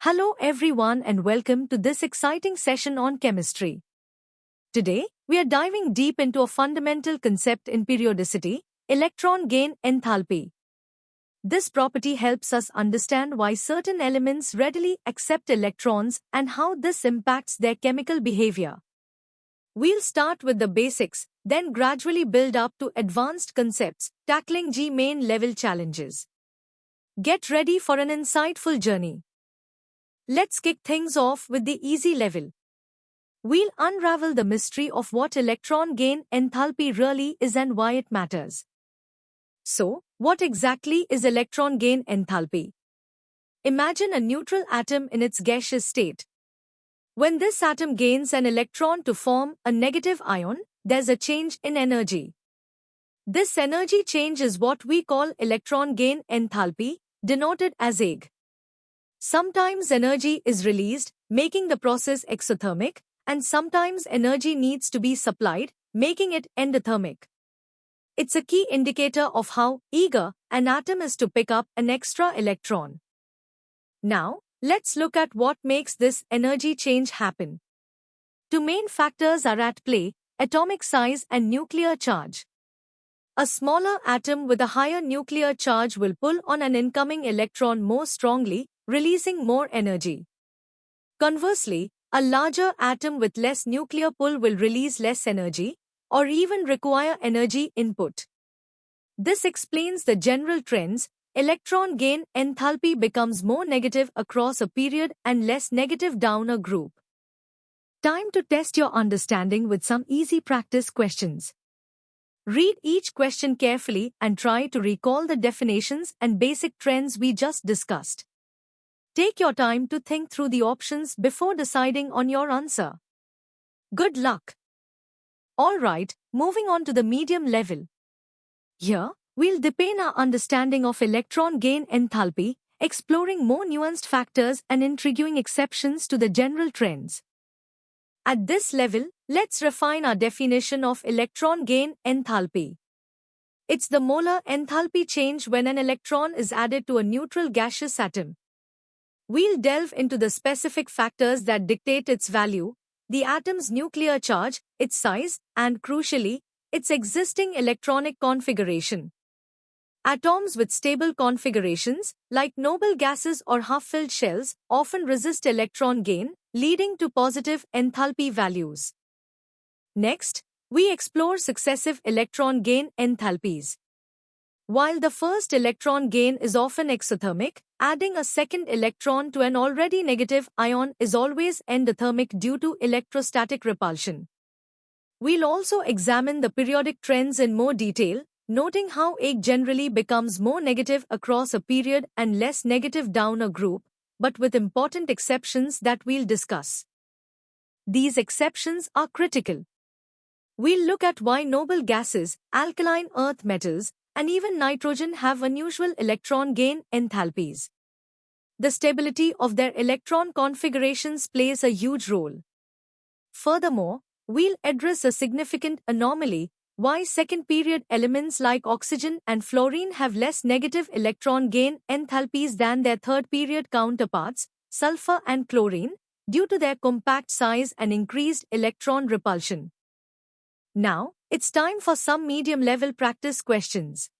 Hello everyone and welcome to this exciting session on chemistry. Today, we are diving deep into a fundamental concept in periodicity, electron gain enthalpy. This property helps us understand why certain elements readily accept electrons and how this impacts their chemical behavior. We'll start with the basics, then gradually build up to advanced concepts, tackling G-main level challenges. Get ready for an insightful journey. Let's kick things off with the easy level. We'll unravel the mystery of what electron gain enthalpy really is and why it matters. So, what exactly is electron gain enthalpy? Imagine a neutral atom in its gaseous state. When this atom gains an electron to form a negative ion, there's a change in energy. This energy change is what we call electron gain enthalpy, denoted as EG. Sometimes energy is released, making the process exothermic, and sometimes energy needs to be supplied, making it endothermic. It's a key indicator of how eager an atom is to pick up an extra electron. Now, let's look at what makes this energy change happen. Two main factors are at play: atomic size and nuclear charge. A smaller atom with a higher nuclear charge will pull on an incoming electron more strongly, releasing more energy. Conversely, a larger atom with less nuclear pull will release less energy, or even require energy input. This explains the general trends. Electron gain enthalpy becomes more negative across a period and less negative down a group. Time to test your understanding with some easy practice questions. Read each question carefully and try to recall the definitions and basic trends we just discussed. Take your time to think through the options before deciding on your answer. Good luck! Alright, moving on to the medium level. Here, we'll deepen our understanding of electron gain enthalpy, exploring more nuanced factors and intriguing exceptions to the general trends. At this level, let's refine our definition of electron gain enthalpy. It's the molar enthalpy change when an electron is added to a neutral gaseous atom. We'll delve into the specific factors that dictate its value: the atom's nuclear charge, its size, and crucially, its existing electronic configuration. Atoms with stable configurations, like noble gases or half-filled shells, often resist electron gain, leading to positive enthalpy values. Next, we explore successive electron gain enthalpies. While the first electron gain is often exothermic, adding a second electron to an already negative ion is always endothermic due to electrostatic repulsion. We'll also examine the periodic trends in more detail, noting how EG generally becomes more negative across a period and less negative down a group, but with important exceptions that we'll discuss. These exceptions are critical. We'll look at why noble gases, alkaline earth metals, and even nitrogen have unusual electron gain enthalpies. The stability of their electron configurations plays a huge role. Furthermore, we'll address a significant anomaly: why second-period elements like oxygen and fluorine have less negative electron gain enthalpies than their third-period counterparts, sulfur and chlorine, due to their compact size and increased electron repulsion. Now, it's time for some medium-level practice questions.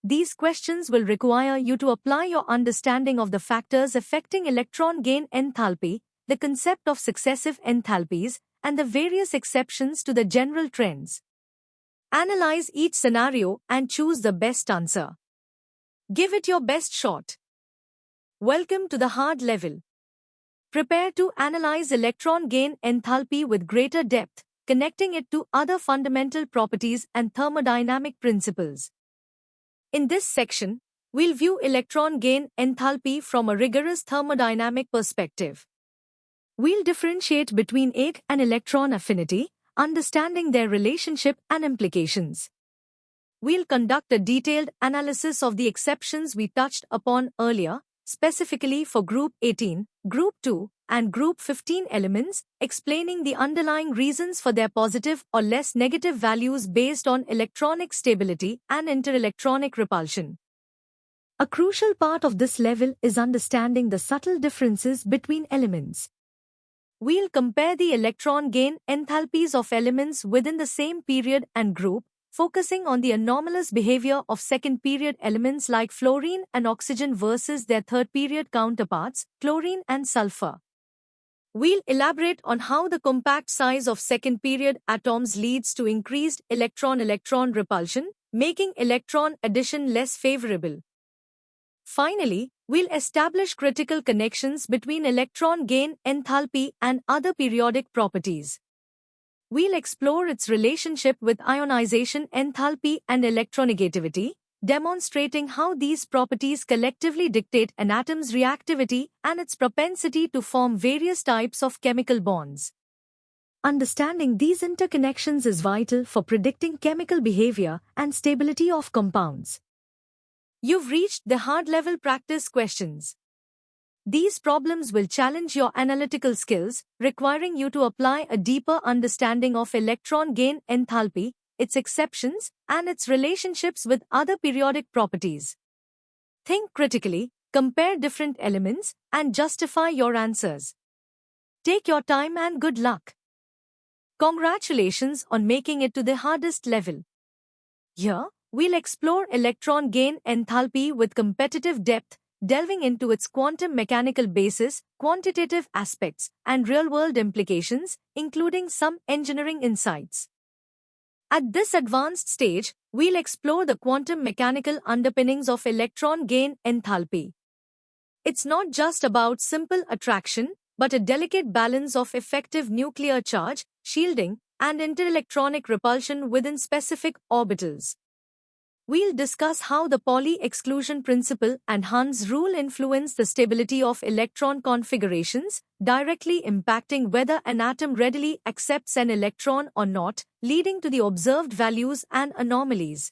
These questions will require you to apply your understanding of the factors affecting electron gain enthalpy, the concept of successive enthalpies, and the various exceptions to the general trends. Analyze each scenario and choose the best answer. Give it your best shot. Welcome to the hard level. Prepare to analyze electron gain enthalpy with greater depth, connecting it to other fundamental properties and thermodynamic principles. In this section, we'll view electron gain enthalpy from a rigorous thermodynamic perspective. We'll differentiate between EG and electron affinity, understanding their relationship and implications. We'll conduct a detailed analysis of the exceptions we touched upon earlier, specifically for Group 18, Group 2, and Group 15 elements, explaining the underlying reasons for their positive or less negative values based on electronic stability and interelectronic repulsion. A crucial part of this level is understanding the subtle differences between elements. We'll compare the electron gain enthalpies of elements within the same period and group, focusing on the anomalous behavior of second period elements like fluorine and oxygen versus their third period counterparts, chlorine and sulfur. We'll elaborate on how the compact size of second period atoms leads to increased electron-electron repulsion, making electron addition less favorable. Finally, we'll establish critical connections between electron gain enthalpy and other periodic properties. We'll explore its relationship with ionization enthalpy and electronegativity, demonstrating how these properties collectively dictate an atom's reactivity and its propensity to form various types of chemical bonds. Understanding these interconnections is vital for predicting chemical behavior and stability of compounds. You've reached the hard-level practice questions. These problems will challenge your analytical skills, requiring you to apply a deeper understanding of electron gain enthalpy, its exceptions, and its relationships with other periodic properties. Think critically, compare different elements, and justify your answers. Take your time and good luck. Congratulations on making it to the hardest level. Here, we'll explore electron gain enthalpy with competitive depth, delving into its quantum mechanical basis, quantitative aspects, and real-world implications, including some engineering insights. At this advanced stage, we'll explore the quantum mechanical underpinnings of electron gain enthalpy. It's not just about simple attraction, but a delicate balance of effective nuclear charge, shielding, and interelectronic repulsion within specific orbitals. We'll discuss how the Pauli exclusion principle and Hund's rule influence the stability of electron configurations, directly impacting whether an atom readily accepts an electron or not, leading to the observed values and anomalies.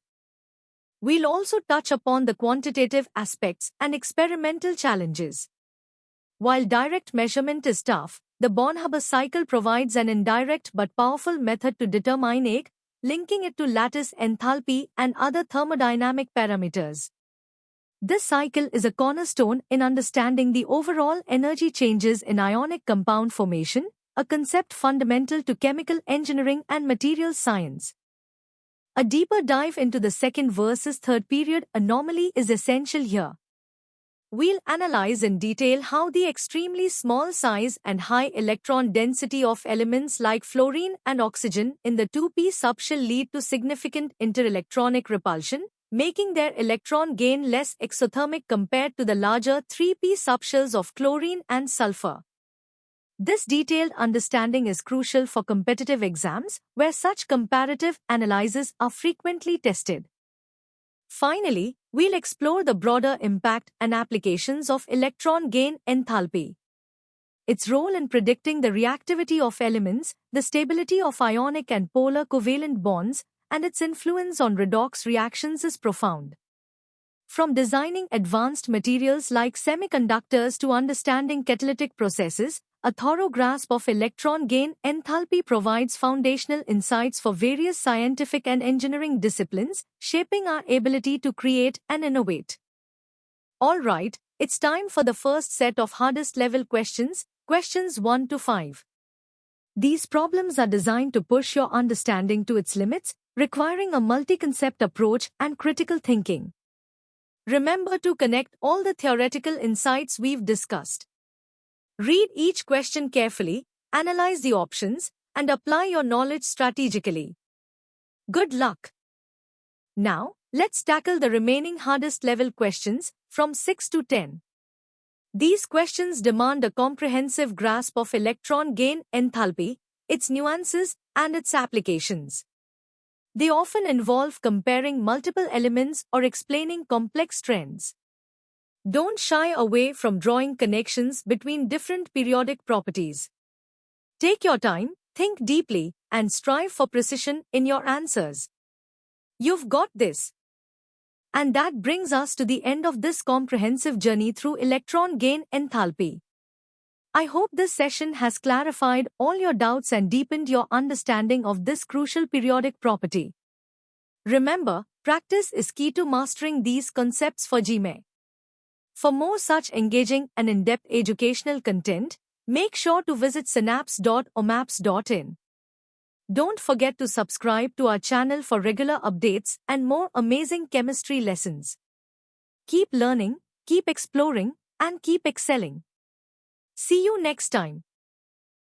We'll also touch upon the quantitative aspects and experimental challenges. While direct measurement is tough, the Born-Haber cycle provides an indirect but powerful method to determine EG, linking it to lattice enthalpy and other thermodynamic parameters. This cycle is a cornerstone in understanding the overall energy changes in ionic compound formation, a concept fundamental to chemical engineering and materials science. A deeper dive into the second versus third period anomaly is essential here. We'll analyze in detail how the extremely small size and high electron density of elements like fluorine and oxygen in the 2p subshell lead to significant interelectronic repulsion, making their electron gain less exothermic compared to the larger 3p subshells of chlorine and sulfur. This detailed understanding is crucial for competitive exams, where such comparative analyses are frequently tested. Finally, we'll explore the broader impact and applications of electron gain enthalpy. Its role in predicting the reactivity of elements, the stability of ionic and polar covalent bonds, and its influence on redox reactions is profound. From designing advanced materials like semiconductors to understanding catalytic processes, a thorough grasp of electron gain enthalpy provides foundational insights for various scientific and engineering disciplines, shaping our ability to create and innovate. All right, it's time for the first set of hardest level questions, questions 1 to 5. These problems are designed to push your understanding to its limits, requiring a multi-concept approach and critical thinking. Remember to connect all the theoretical insights we've discussed. Read each question carefully, analyze the options, and apply your knowledge strategically. Good luck! Now, let's tackle the remaining hardest level questions from 6 to 10. These questions demand a comprehensive grasp of electron gain enthalpy, its nuances, and its applications. They often involve comparing multiple elements or explaining complex trends. Don't shy away from drawing connections between different periodic properties. Take your time, think deeply, and strive for precision in your answers. You've got this. And that brings us to the end of this comprehensive journey through electron gain enthalpy. I hope this session has clarified all your doubts and deepened your understanding of this crucial periodic property. Remember, practice is key to mastering these concepts for GME. For more such engaging and in-depth educational content, make sure to visit synapse.omaps.in. Don't forget to subscribe to our channel for regular updates and more amazing chemistry lessons. Keep learning, keep exploring, and keep excelling. See you next time.